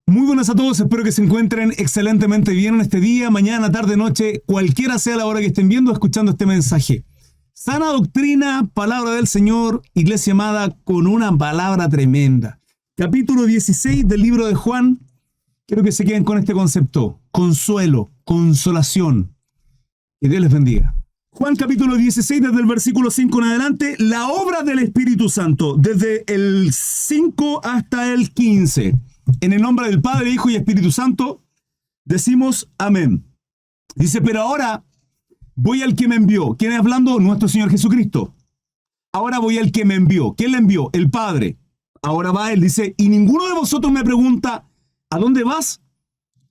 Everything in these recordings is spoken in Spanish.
Muy buenas a todos, espero que se encuentren excelentemente bien en este día, mañana, tarde, noche, cualquiera sea la hora que estén viendo o escuchando este mensaje. Sana doctrina, palabra del Señor, iglesia amada, con una palabra tremenda. Capítulo 16 del libro de Juan, quiero que se queden con este concepto, consuelo, consolación. Que Dios les bendiga. Juan capítulo 16, desde el versículo 5 en adelante, la obra del Espíritu Santo, desde el 5 hasta el 15. En el nombre del Padre, Hijo y Espíritu Santo, decimos amén. Dice, pero ahora voy al que me envió. ¿Quién es hablando? Nuestro Señor Jesucristo. Ahora voy al que me envió. ¿Quién le envió? El Padre. Ahora va Él, dice, y ninguno de vosotros me pregunta, ¿a dónde vas?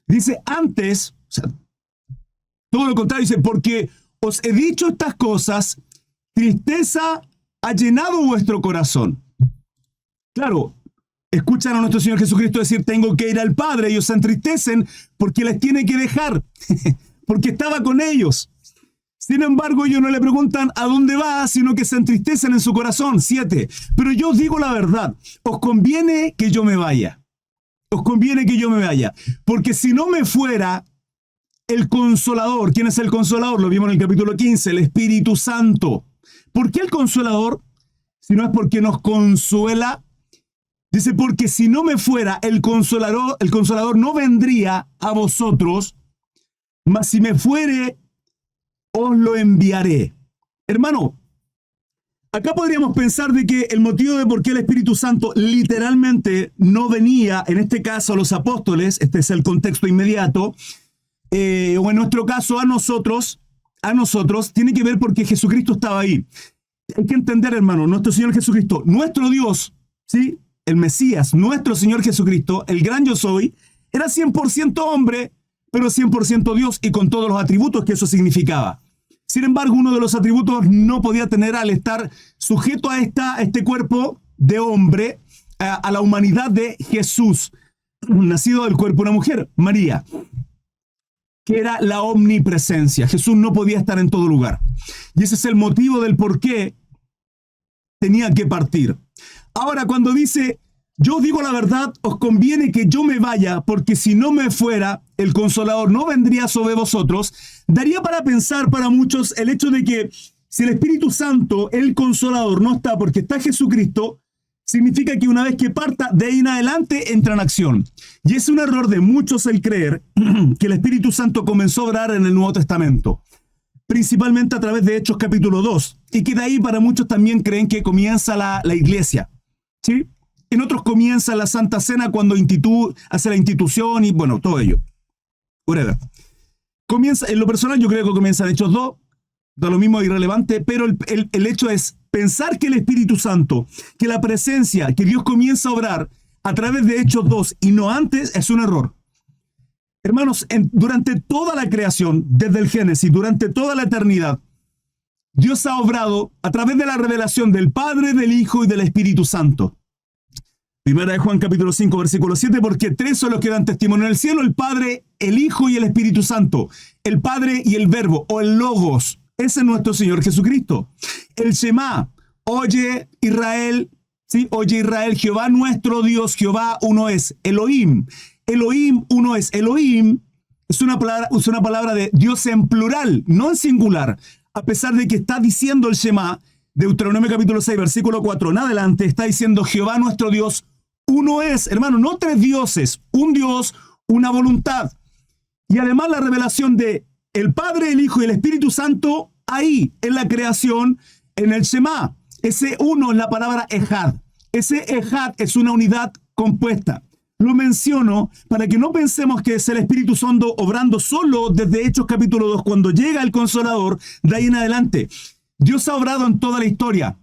Dice, antes, o sea, todo lo contrario, dice, porque os he dicho estas cosas, tristeza ha llenado vuestro corazón. Claro, escuchan a nuestro Señor Jesucristo decir, tengo que ir al Padre, ellos se entristecen porque les tiene que dejar, porque estaba con ellos. Sin embargo, ellos no le preguntan a dónde va, sino que se entristecen en su corazón. 7. Pero yo os digo la verdad, os conviene que yo me vaya. Os conviene que yo me vaya, porque si no me fuera, el Consolador. ¿Quién es el Consolador? Lo vimos en el capítulo 15, el Espíritu Santo. ¿Por qué el Consolador? Si no es porque nos consuela. Dice, porque si no me fuera, el Consolador no vendría a vosotros, mas si me fuere, os lo enviaré. Hermano, acá podríamos pensar de que el motivo de por qué el Espíritu Santo literalmente no venía, en este caso a los apóstoles, este es el contexto inmediato, o en nuestro caso a nosotros, tiene que ver porque Jesucristo estaba ahí. Hay que entender, hermano, nuestro Señor Jesucristo, nuestro Dios, ¿sí? El Mesías, nuestro Señor Jesucristo, el gran yo soy, era 100% hombre, pero 100% Dios y con todos los atributos que eso significaba. Sin embargo, uno de los atributos no podía tener al estar sujeto a este cuerpo de hombre, a la humanidad de Jesús, nacido del cuerpo de una mujer, María, que era la omnipresencia. Jesús no podía estar en todo lugar. Y ese es el motivo del por qué tenía que partir. Ahora, cuando dice, yo os digo la verdad, os conviene que yo me vaya, porque si no me fuera, el Consolador no vendría sobre vosotros, daría para pensar para muchos el hecho de que si el Espíritu Santo, el Consolador, no está porque está Jesucristo, significa que una vez que parta, de ahí en adelante entra en acción. Y es un error de muchos el creer que el Espíritu Santo comenzó a obrar en el Nuevo Testamento, principalmente a través de Hechos capítulo 2, y que de ahí para muchos también creen que comienza la iglesia, ¿sí? En otros comienza la Santa Cena cuando hace la institución y bueno, todo ello. Whatever. Comienza, en lo personal yo creo que comienza en Hechos 2, da lo mismo irrelevante, pero el hecho es pensar que el Espíritu Santo, que la presencia, que Dios comienza a obrar a través de Hechos 2 y no antes, es un error. Hermanos, durante toda la creación, desde el Génesis, durante toda la eternidad, Dios ha obrado a través de la revelación del Padre, del Hijo y del Espíritu Santo. Primera de Juan capítulo 5, versículo 7, porque tres son los que dan testimonio en el cielo, el Padre, el Hijo y el Espíritu Santo. El Padre y el Verbo, o el Logos. Ese es nuestro Señor Jesucristo. El Shema, oye Israel, ¿sí? Oye Israel, Jehová nuestro Dios, Jehová uno es. Elohim, Elohim uno es. Elohim es una palabra de Dios en plural, no en singular. A pesar de que está diciendo el Shema, Deuteronomio capítulo 6, versículo 4 en adelante, está diciendo Jehová nuestro Dios, uno es. Hermano, no tres dioses, un Dios, una voluntad. Y además la revelación de el Padre, el Hijo y el Espíritu Santo, ahí, en la creación, en el Shema. Ese uno es la palabra Ejad. Ese Ejad es una unidad compuesta. Lo menciono para que no pensemos que es el Espíritu Santo obrando solo desde Hechos capítulo 2, cuando llega el Consolador, de ahí en adelante. Dios ha obrado en toda la historia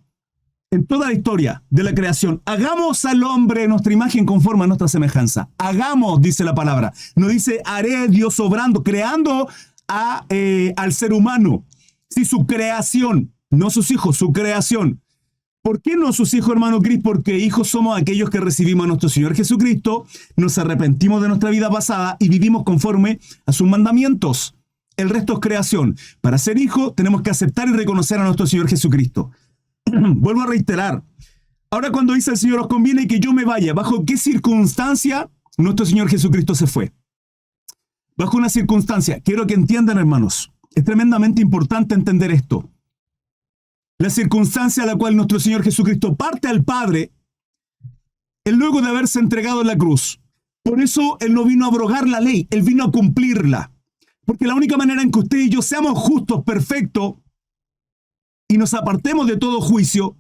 de la creación. Hagamos al hombre nuestra imagen conforme a nuestra semejanza. Hagamos, dice la palabra. No dice, haré Dios obrando, creando al ser humano. Sí, su creación, no sus hijos, su creación. ¿Por qué no sus hijos, hermano Cris? Porque hijos somos aquellos que recibimos a nuestro Señor Jesucristo, nos arrepentimos de nuestra vida pasada y vivimos conforme a sus mandamientos. El resto es creación. Para ser hijo tenemos que aceptar y reconocer a nuestro Señor Jesucristo. Vuelvo a reiterar. Ahora cuando dice el Señor, os conviene que yo me vaya, ¿bajo qué circunstancia? nuestro Señor Jesucristo se fue. Bajo una circunstancia, quiero que entiendan, hermanos, es tremendamente importante entender esto. La circunstancia a la cual nuestro Señor Jesucristo parte al Padre es luego de haberse entregado en la cruz. Por eso Él no vino a abrogar la ley, Él vino a cumplirla. Porque la única manera en que usted y yo seamos justos, perfectos, y nos apartemos de todo juicio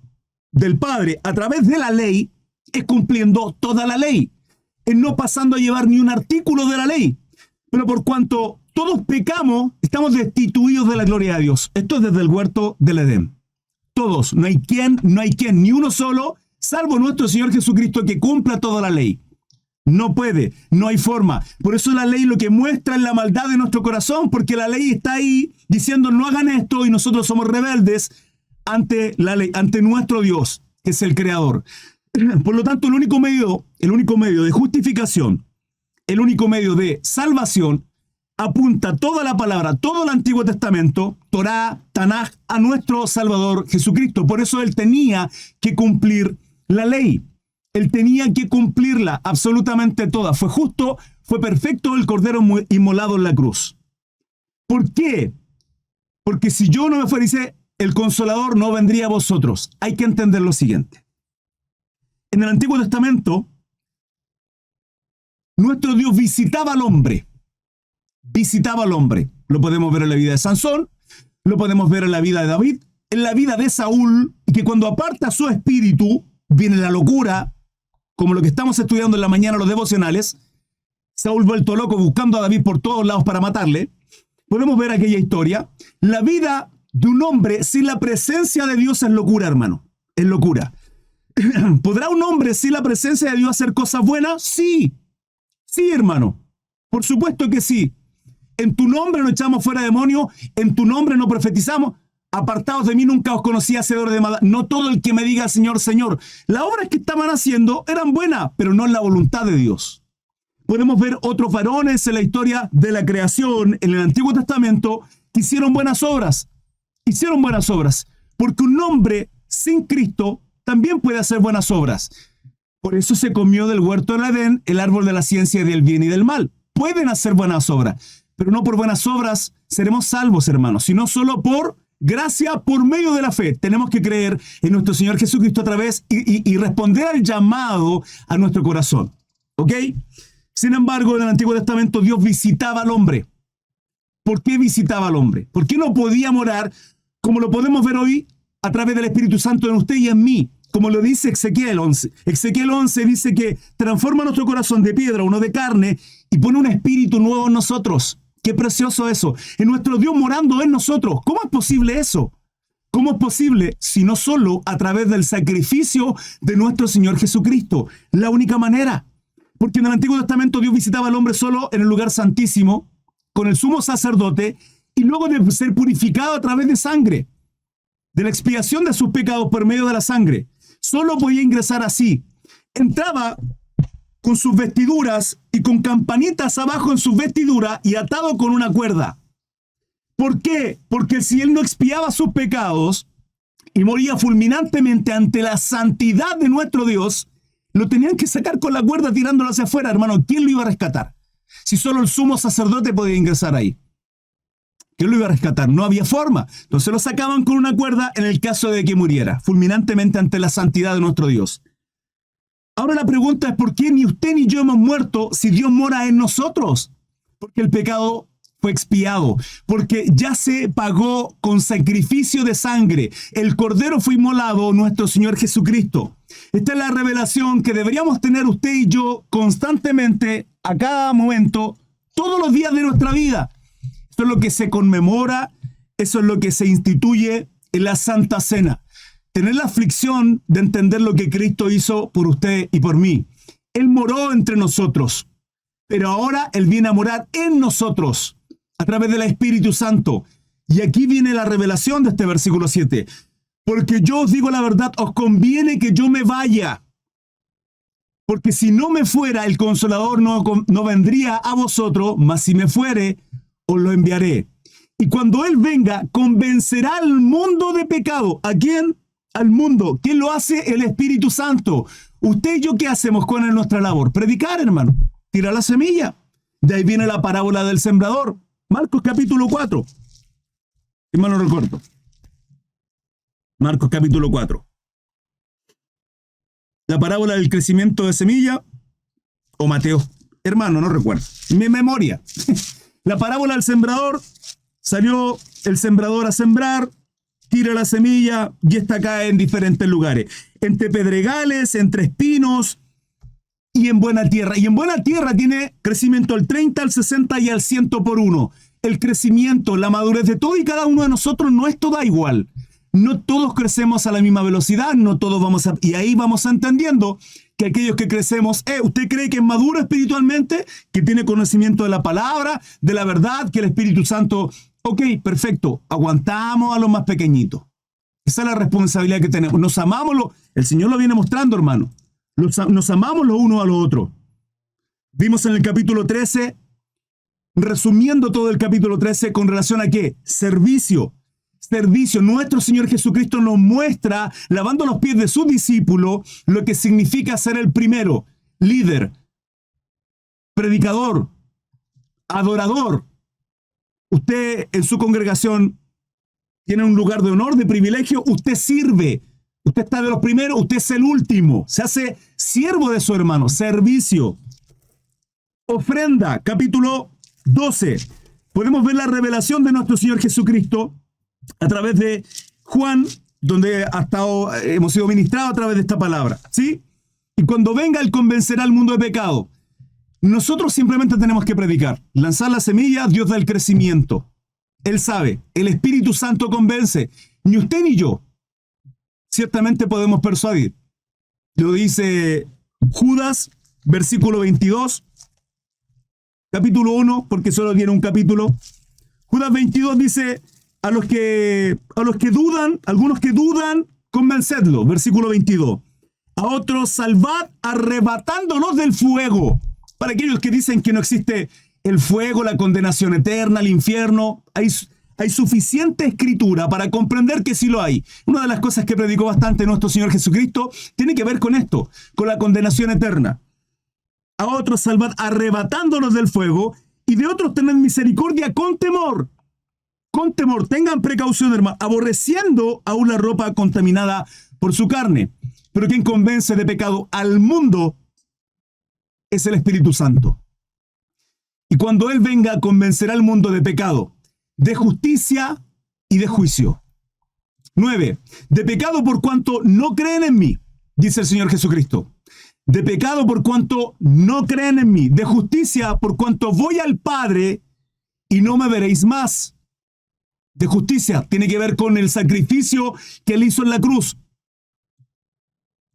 del Padre a través de la ley, es cumpliendo toda la ley. Es no pasando a llevar ni un artículo de la ley. Pero por cuanto todos pecamos, estamos destituidos de la gloria de Dios. Esto es desde el huerto del Edén. Todos, no hay quien, ni uno solo, salvo nuestro Señor Jesucristo, que cumpla toda la ley. No puede, no hay forma. Por eso la ley lo que muestra es la maldad de nuestro corazón, porque la ley está ahí diciendo no hagan esto y nosotros somos rebeldes ante la ley, ante nuestro Dios, que es el Creador. Por lo tanto, el único medio de justificación, el único medio de salvación, apunta toda la palabra, todo el Antiguo Testamento, Torá, Tanaj, a nuestro Salvador Jesucristo. Por eso Él tenía que cumplir la ley. Él tenía que cumplirla absolutamente toda. Fue justo, fue perfecto el Cordero inmolado en la cruz. ¿Por qué? Porque si yo no me fuese, el Consolador no vendría a vosotros. Hay que entender lo siguiente. En el Antiguo Testamento, nuestro Dios visitaba al hombre. Visitaba al hombre. Lo podemos ver en la vida de Sansón, lo podemos ver en la vida de David, en la vida de Saúl, y que cuando aparta su espíritu, viene la locura, como lo que estamos estudiando en la mañana los devocionales. Saúl vuelto loco buscando a David por todos lados para matarle. Podemos ver aquella historia. La vida de un hombre sin la presencia de Dios es locura, hermano. Es locura. ¿Podrá un hombre sin la presencia de Dios hacer cosas buenas? Sí. Sí, hermano. Por supuesto que sí. En tu nombre no echamos fuera demonios, en tu nombre no profetizamos. Apartados de mí nunca os conocí, hacedores de maldad. No todo el que me diga Señor, Señor. Las obras que estaban haciendo eran buenas, pero no en la voluntad de Dios. Podemos ver otros varones en la historia de la creación, en el Antiguo Testamento, que hicieron buenas obras. Hicieron buenas obras. Porque un hombre sin Cristo también puede hacer buenas obras. Por eso se comió del huerto del Edén el árbol de la ciencia del bien y del mal. Pueden hacer buenas obras, pero no por buenas obras seremos salvos, hermanos, sino solo por gracia, por medio de la fe. Tenemos que creer en nuestro Señor Jesucristo a través y responder al llamado a nuestro corazón. ¿Ok? Sin embargo, en el Antiguo Testamento Dios visitaba al hombre. ¿Por qué visitaba al hombre? ¿Por qué no podía morar como lo podemos ver hoy a través del Espíritu Santo en usted y en mí? Como lo dice Ezequiel 11. Ezequiel 11 dice que transforma nuestro corazón de piedra, uno de carne, y pone un espíritu nuevo en nosotros. Qué precioso eso. En nuestro Dios morando en nosotros. ¿Cómo es posible eso? ¿Cómo es posible si no solo a través del sacrificio de nuestro Señor Jesucristo? La única manera. Porque en el Antiguo Testamento Dios visitaba al hombre solo en el lugar santísimo, con el sumo sacerdote, y luego de ser purificado a través de sangre, de la expiación de sus pecados por medio de la sangre. Solo podía ingresar así. Entraba con sus vestiduras y con campanitas abajo en sus vestiduras y atado con una cuerda. ¿Por qué? Porque si él no expiaba sus pecados y moría fulminantemente ante la santidad de nuestro Dios, lo tenían que sacar con la cuerda tirándolo hacia afuera, hermano. ¿Quién lo iba a rescatar? Si solo el sumo sacerdote podía ingresar ahí. ¿Quién lo iba a rescatar? No había forma. Entonces lo sacaban con una cuerda en el caso de que muriera, fulminantemente ante la santidad de nuestro Dios. Ahora la pregunta es, ¿por qué ni usted ni yo hemos muerto si Dios mora en nosotros? Porque el pecado fue expiado, porque ya se pagó con sacrificio de sangre. El Cordero fue inmolado, nuestro Señor Jesucristo. Esta es la revelación que deberíamos tener usted y yo constantemente, a cada momento, todos los días de nuestra vida. Eso es lo que se conmemora, eso es lo que se instituye en la Santa Cena. Tener la aflicción de entender lo que Cristo hizo por usted y por mí. Él moró entre nosotros, pero ahora Él viene a morar en nosotros a través del Espíritu Santo. Y aquí viene la revelación de este versículo 7. Porque yo os digo la verdad, os conviene que yo me vaya. Porque si no me fuera, el Consolador no vendría a vosotros, mas si me fuere, os lo enviaré. Y cuando Él venga, convencerá al mundo de pecado. ¿A quién? Al mundo. ¿Quién lo hace? El Espíritu Santo. Usted y yo, ¿qué hacemos? ¿Cuál es nuestra labor? Predicar, hermano. tira la semilla. De ahí viene la parábola del sembrador. Marcos capítulo 4. Si mal no recuerdo. Marcos capítulo 4. La parábola del crecimiento de semilla. O Mateo. Hermano, no recuerdo. Mi memoria. La parábola del sembrador. Salió el sembrador a sembrar. Tira la semilla y esta cae en diferentes lugares. Entre pedregales, entre espinos y en buena tierra. Y en buena tierra tiene crecimiento al 30, al 60 y al 100 por uno. El crecimiento, la madurez de todo y cada uno de nosotros no es toda igual. No todos crecemos a la misma velocidad, no todos vamos a... Y ahí vamos entendiendo que aquellos que crecemos, ¿usted cree que es maduro espiritualmente? ¿Que tiene conocimiento de la palabra, de la verdad, que el Espíritu Santo... Ok, perfecto, aguantamos a los más pequeñitos. Esa es la responsabilidad que tenemos. Nos amamos, el Señor lo viene mostrando, hermano. Nos amamos los unos a los otros. Vimos en el capítulo 13, resumiendo todo el capítulo 13, con relación a ¿qué? Servicio. Servicio. Nuestro Señor Jesucristo nos muestra, lavando los pies de su discípulo, lo que significa ser el primero, líder, predicador, adorador. Usted en su congregación tiene un lugar de honor, de privilegio, usted sirve. Usted está de los primeros, usted es el último. Se hace siervo de su hermano. Servicio. Ofrenda, capítulo 12. Podemos ver la revelación de nuestro Señor Jesucristo a través de Juan, donde hemos sido ministrados a través de esta palabra. ¿Sí? Y cuando venga, Él convencerá al mundo de pecado. Nosotros simplemente tenemos que predicar. Lanzar la semilla, Dios da el crecimiento. Él sabe, el Espíritu Santo convence. Ni usted ni yo. Ciertamente podemos persuadir. Lo dice Judas, versículo 22, capítulo 1, porque solo tiene un capítulo. Judas 22 dice, a los que dudan, algunos que dudan, convencedlos, versículo 22. A otros salvad arrebatándolos del fuego. Para aquellos que dicen que no existe el fuego, la condenación eterna, el infierno, hay suficiente escritura para comprender que sí lo hay. Una de las cosas que predicó bastante nuestro Señor Jesucristo tiene que ver con esto, con la condenación eterna. A otros salvad arrebatándolos del fuego, y de otros tened misericordia con temor. Con temor, tengan precaución, hermano, aborreciendo aún la ropa contaminada por su carne. Pero quien convence de pecado al mundo es el Espíritu Santo. Y cuando Él venga, convencerá al mundo de pecado, de justicia y de juicio. 9. De pecado por cuanto no creen en mí, dice el Señor Jesucristo. De pecado por cuanto no creen en mí. De justicia por cuanto voy al Padre y no me veréis más. De justicia tiene que ver con el sacrificio que Él hizo en la cruz.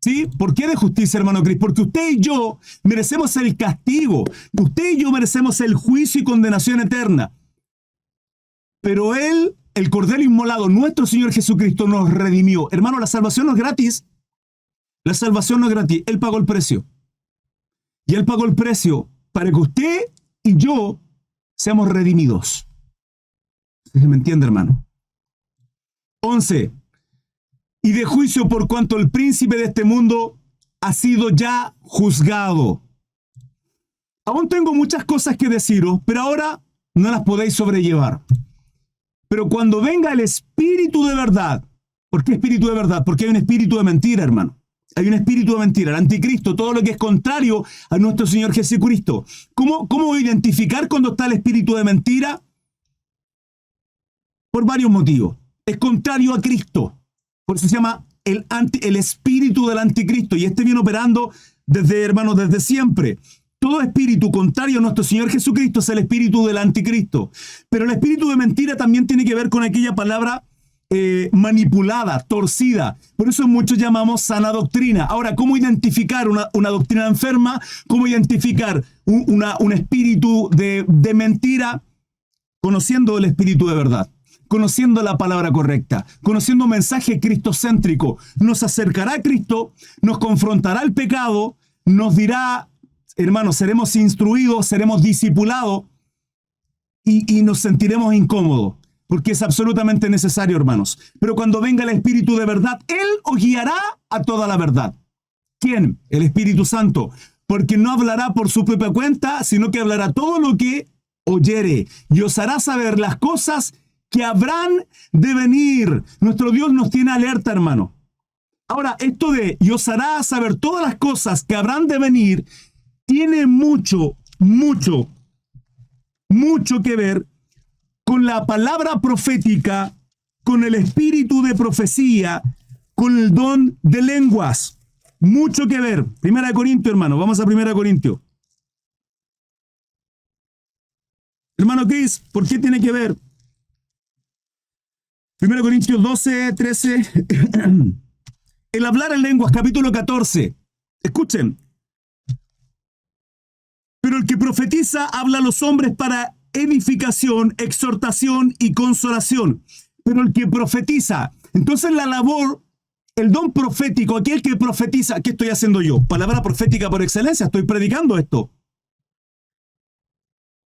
¿Sí? ¿Por qué de justicia, hermano Cris? Porque usted y yo merecemos el castigo. Usted y yo merecemos el juicio y condenación eterna. Pero Él, el Cordero inmolado, nuestro Señor Jesucristo, nos redimió. Hermano, la salvación no es gratis. La salvación no es gratis. Él pagó el precio. Y Él pagó el precio para que usted y yo seamos redimidos. ¿Sí me entiende, hermano? 11. Y de juicio por cuanto el príncipe de este mundo ha sido ya juzgado. Aún tengo muchas cosas que deciros, pero ahora no las podéis sobrellevar. Pero cuando venga el Espíritu de verdad, ¿por qué Espíritu de verdad? Porque hay un espíritu de mentira, hermano. Hay un espíritu de mentira, el anticristo, todo lo que es contrario a nuestro Señor Jesucristo. ¿Cómo identificar cuando está el espíritu de mentira? Por varios motivos. Es contrario a Cristo. Por eso se llama el espíritu del anticristo. Y este viene operando desde siempre. Todo espíritu contrario a nuestro Señor Jesucristo es el espíritu del anticristo. Pero el espíritu de mentira también tiene que ver con aquella palabra manipulada, torcida. Por eso muchos llamamos sana doctrina. Ahora, ¿cómo identificar una doctrina enferma? ¿Cómo identificar un espíritu de mentira? Conociendo el espíritu de verdad. Conociendo la palabra correcta, conociendo un mensaje cristocéntrico, nos acercará a Cristo, nos confrontará el pecado, nos dirá, hermanos, seremos instruidos, seremos discipulados y nos sentiremos incómodos, porque es absolutamente necesario, hermanos. Pero cuando venga el Espíritu de verdad, Él os guiará a toda la verdad. ¿Quién? El Espíritu Santo. porque no hablará por su propia cuenta, sino que hablará todo lo que oyere y os hará saber las cosas que habrán de venir. Nuestro Dios nos tiene alerta, hermano. Ahora, esto de y os hará saber todas las cosas que habrán de venir tiene mucho que ver con la palabra profética, con el espíritu de profecía, con el don de lenguas. Mucho que ver. Primera de Corintios, hermano. Vamos a Primera de Corintios. Hermano Chris, ¿por qué tiene que ver? 1 Corintios 12, 13. El hablar en lenguas, capítulo 14. Escuchen. Pero el que profetiza habla a los hombres para edificación, exhortación y consolación. Pero el que profetiza, entonces la labor, el don profético, aquel que profetiza, ¿qué estoy haciendo yo? Palabra profética por excelencia, estoy predicando esto.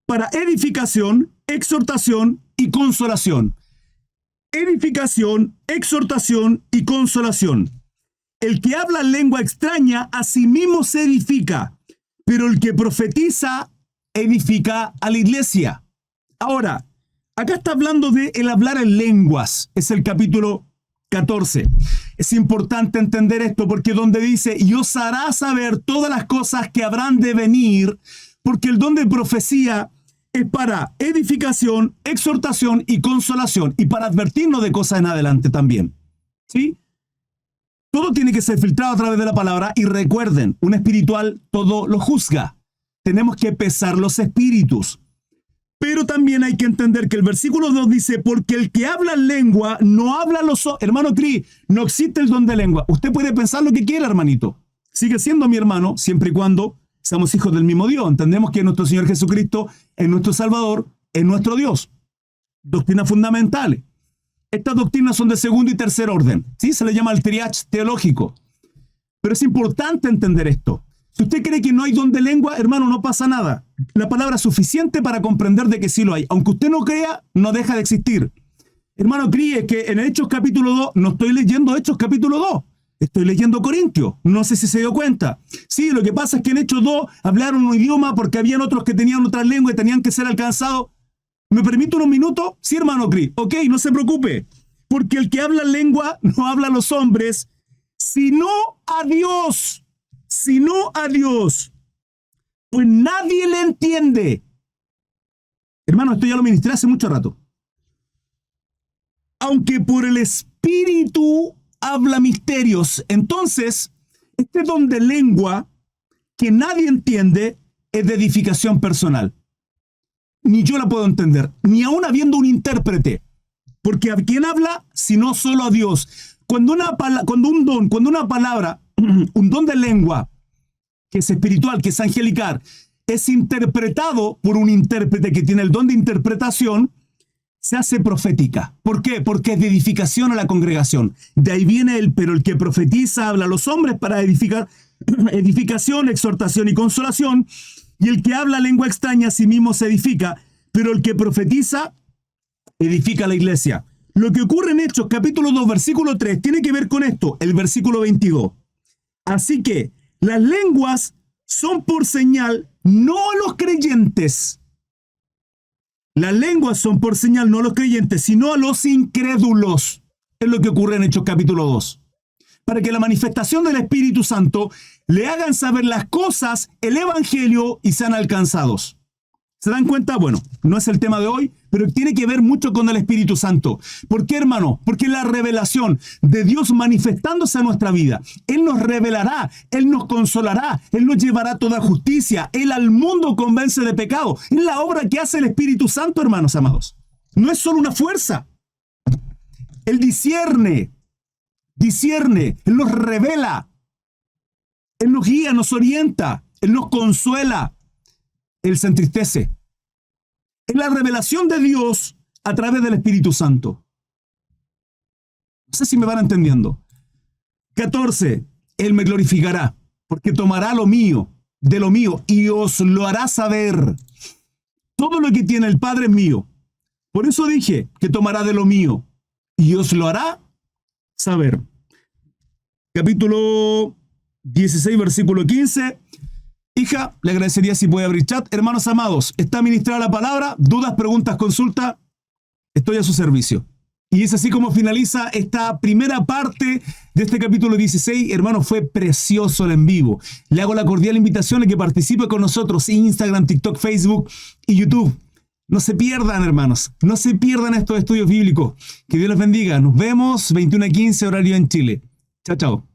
Para edificación, exhortación y consolación. Edificación, exhortación y consolación. El que habla en lengua extraña a sí mismo se edifica, pero el que profetiza edifica a la iglesia. Ahora, acá está hablando de el hablar en lenguas. Es el capítulo 14. Es importante entender esto porque donde dice, y os hará saber todas las cosas que habrán de venir, porque el don de profecía es para edificación, exhortación y consolación, y para advertirnos de cosas en adelante también. ¿Sí? Todo tiene que ser filtrado a través de la palabra, y recuerden, un espiritual todo lo juzga. Tenemos que pesar los espíritus. Pero también hay que entender que el versículo 2 dice, porque el que habla en lengua no habla los... Hermano Cris, no existe el don de lengua. Usted puede pensar lo que quiera, hermanito. Sigue siendo mi hermano, siempre y cuando seamos hijos del mismo Dios. Entendemos que nuestro Señor Jesucristo es nuestro Salvador, es nuestro Dios. Doctrinas fundamentales. Estas doctrinas son de segundo y tercer orden. ¿Sí? Se le llama el triage teológico. Pero es importante entender esto. Si usted cree que no hay don de lengua, hermano, no pasa nada. La palabra es suficiente para comprender de que sí lo hay. Aunque usted no crea, no deja de existir. Hermano, críe que en Hechos capítulo 2, no estoy leyendo Hechos capítulo 2. Estoy leyendo Corintios. No sé si se dio cuenta. Sí, lo que pasa es que en Hechos 2 hablaron un idioma porque habían otros que tenían otra lengua y tenían que ser alcanzados. ¿Me permite unos minutos? Sí, hermano Cris. Ok, no se preocupe. Porque el que habla lengua no habla a los hombres, sino a Dios. Sino a Dios. Pues nadie le entiende. Hermano, esto ya lo ministré hace mucho rato. Aunque por el Espíritu habla misterios. Entonces, este don de lengua que nadie entiende es de edificación personal. Ni yo la puedo entender, ni aún habiendo un intérprete. Porque ¿a quién habla? Sino solo a Dios. Cuando una palabra, un don de lengua, que es espiritual, que es angelical, es interpretado por un intérprete que tiene el don de interpretación, se hace profética. ¿Por qué? Porque es de edificación a la congregación. De ahí viene pero el que profetiza habla a los hombres para edificar, edificación, exhortación y consolación, y el que habla lengua extraña a sí mismo se edifica, pero el que profetiza edifica a la iglesia. Lo que ocurre en Hechos capítulo 2, versículo 3, tiene que ver con esto, el versículo 22. Así que las lenguas son por señal no a los creyentes. Las lenguas son por señal no a los creyentes, sino a los incrédulos. Es lo que ocurre en Hechos capítulo 2. Para que la manifestación del Espíritu Santo le hagan saber las cosas, el Evangelio, y sean alcanzados. ¿Se dan cuenta? Bueno, no es el tema de hoy, pero tiene que ver mucho con el Espíritu Santo. ¿Por qué, hermano? Porque la revelación de Dios manifestándose a nuestra vida. Él nos revelará, Él nos consolará, Él nos llevará toda justicia. Él al mundo convence de pecado. Es la obra que hace el Espíritu Santo, hermanos amados. No es solo una fuerza. Él discierne, Él nos revela, Él nos guía, nos orienta, Él nos consuela. Él se entristece. Es la revelación de Dios a través del Espíritu Santo. No sé si me van entendiendo. 14. Él me glorificará, porque tomará lo mío, de lo mío, y os lo hará saber. Todo lo que tiene el Padre es mío. Por eso dije que tomará de lo mío, y os lo hará saber. Capítulo 16, versículo 15. Hija, le agradecería si puede abrir chat. Hermanos amados, está ministrada la palabra. Dudas, preguntas, consulta. Estoy a su servicio. Y es así como finaliza esta primera parte de este capítulo 16. Hermano, fue precioso el en vivo. Le hago la cordial invitación a que participe con nosotros en Instagram, TikTok, Facebook y YouTube. No se pierdan, hermanos. No se pierdan estos estudios bíblicos. Que Dios los bendiga. Nos vemos 21:15 horario en Chile. Chao, chao.